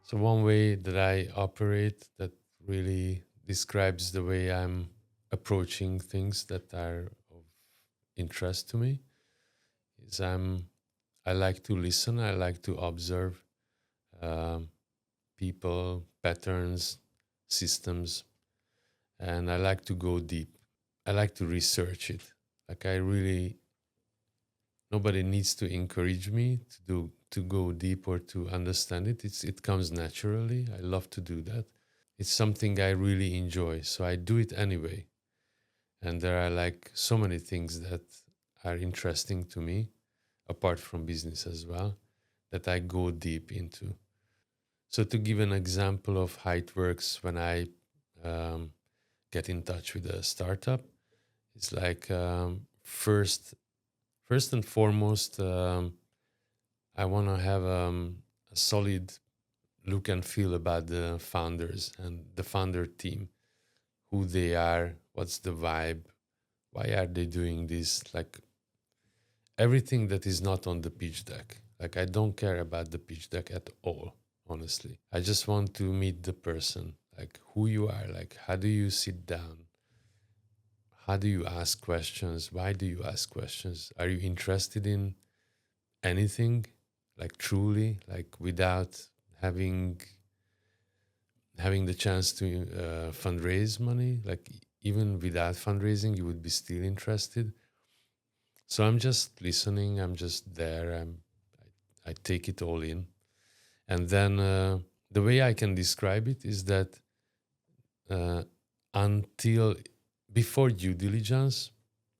So one way that I operate that really describes the way I'm approaching things that are of interest to me is I like to listen, I like to observe um, people, patterns, systems, and I like to go deep. I like to research it. Like I really, nobody needs to encourage me to go deep or to understand it. It comes naturally. I love to do that. It's something I really enjoy, so I do it anyway. And there are like so many things that are interesting to me, apart from business as well, that I go deep into. So to give an example of how it works when I um, get in touch with a startup, it's like first and foremost, I want to have a solid look and feel about the founders and the founder team, who they are, what's the vibe, why are they doing this, like everything that is not on the pitch deck. Like I don't care about the pitch deck at all, honestly. I just want to meet the person, like who you are, like how do you sit down, how do you ask questions, why do you ask questions, are you interested in anything, like truly, like without having having the chance to fundraise money, like even without fundraising you would be still interested. So I'm just listening, I'm just there, I take it all in. And then the way I can describe it is that uh, until before due diligence,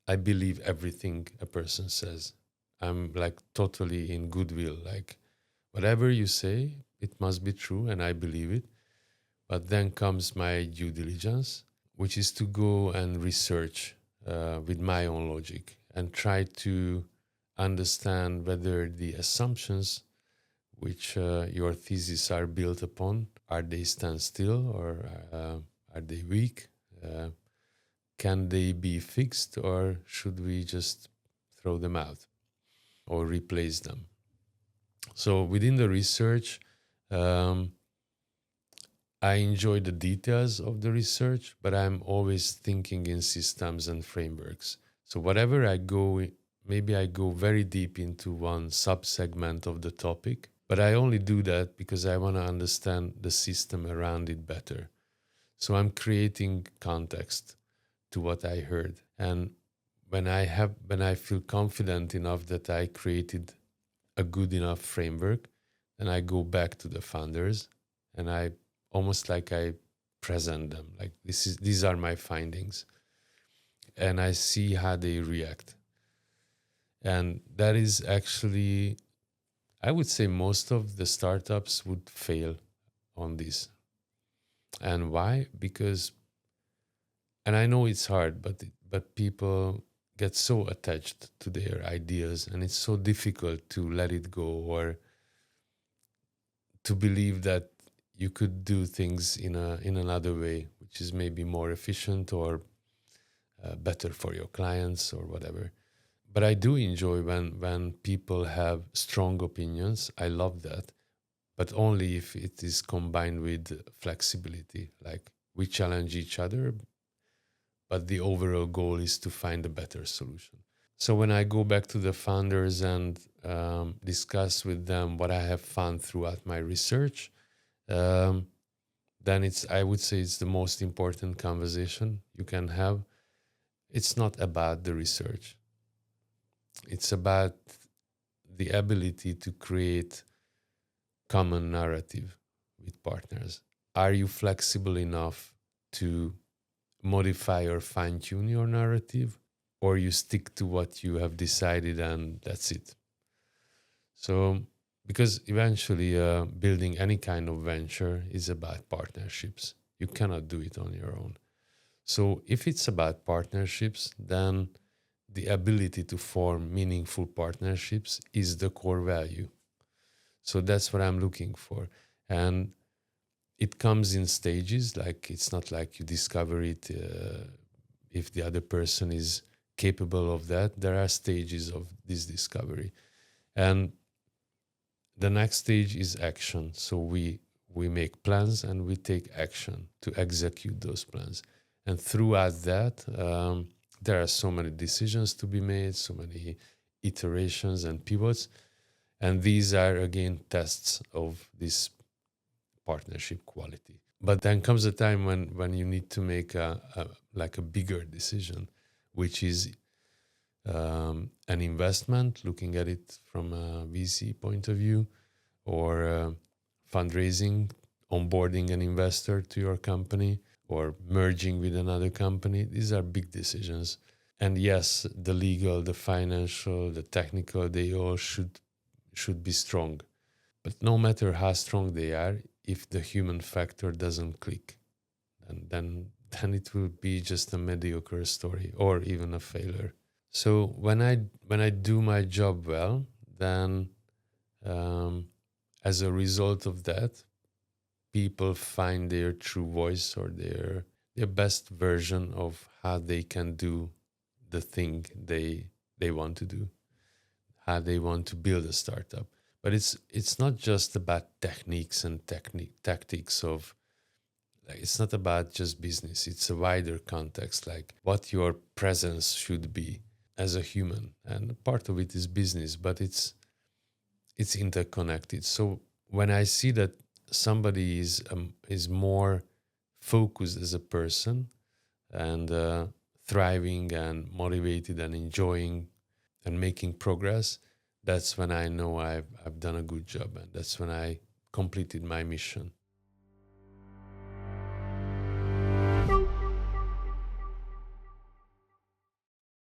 I believe everything a person says. I'm like totally in goodwill, like whatever you say, it must be true, and I believe it. But then comes my due diligence, which is to go and research with my own logic and try to understand whether the assumptions which your thesis are built upon, are they stand still or are they weak? Uh, can they be fixed or should we just throw them out or replace them? So within the research, um, I enjoy the details of the research, but I'm always thinking in systems and frameworks. So whatever I go, maybe I go very deep into one sub-segment of the topic, but I only do that because I want to understand the system around it better. So I'm creating context to what I heard. And when I feel confident enough that I created a good enough framework, then I go back to the founders and I almost like I present them like these are my findings, and I see how they react. And that is actually, I would say most of the startups would fail on this. And why? Because, and I know it's hard, but people get so attached to their ideas and it's so difficult to let it go or to believe that you could do things in another way, which is maybe more efficient or better for your clients or whatever. But I do enjoy when people have strong opinions. I love that, but only if it is combined with flexibility. Like we challenge each other, but the overall goal is to find a better solution. So when I go back to the founders and discuss with them what I have found throughout my research, um, then I would say it's the most important conversation you can have. It's not about the research. It's about the ability to create common narrative with partners. Are you flexible enough to modify or fine tune your narrative, or you stick to what you have decided and that's it? So, because eventually building any kind of venture is about partnerships. You cannot do it on your own. So, if it's about partnerships, then the ability to form meaningful partnerships is the core value. So that's what I'm looking for. And it comes in stages, like it's not like you discover it if the other person is capable of that. There are stages of this discovery. And the next stage is action. So we make plans and we take action to execute those plans. And throughout that, there are so many decisions to be made, so many iterations and pivots. And these are, again, tests of this partnership quality. But then comes a time when you need to make a bigger decision, which is an investment, looking at it from a VC point of view, or fundraising, onboarding an investor to your company, or merging with another company. These are big decisions. And yes, the legal, the financial, the technical, they all should be strong. But no matter how strong they are, if the human factor doesn't click, then it will be just a mediocre story or even a failure. So when I do my job well, then as a result of that, people find their true voice or their best version of how they can do the thing they want to do, how they want to build a startup. But it's not just about techniques and tactics of, like, it's not about just business. It's a wider context, like what your presence should be as a human, and part of it is business, but it's interconnected. So when I see that somebody is more focused as a person and thriving and motivated and enjoying and making progress, that's when I know I've done a good job, and that's when I completed my mission.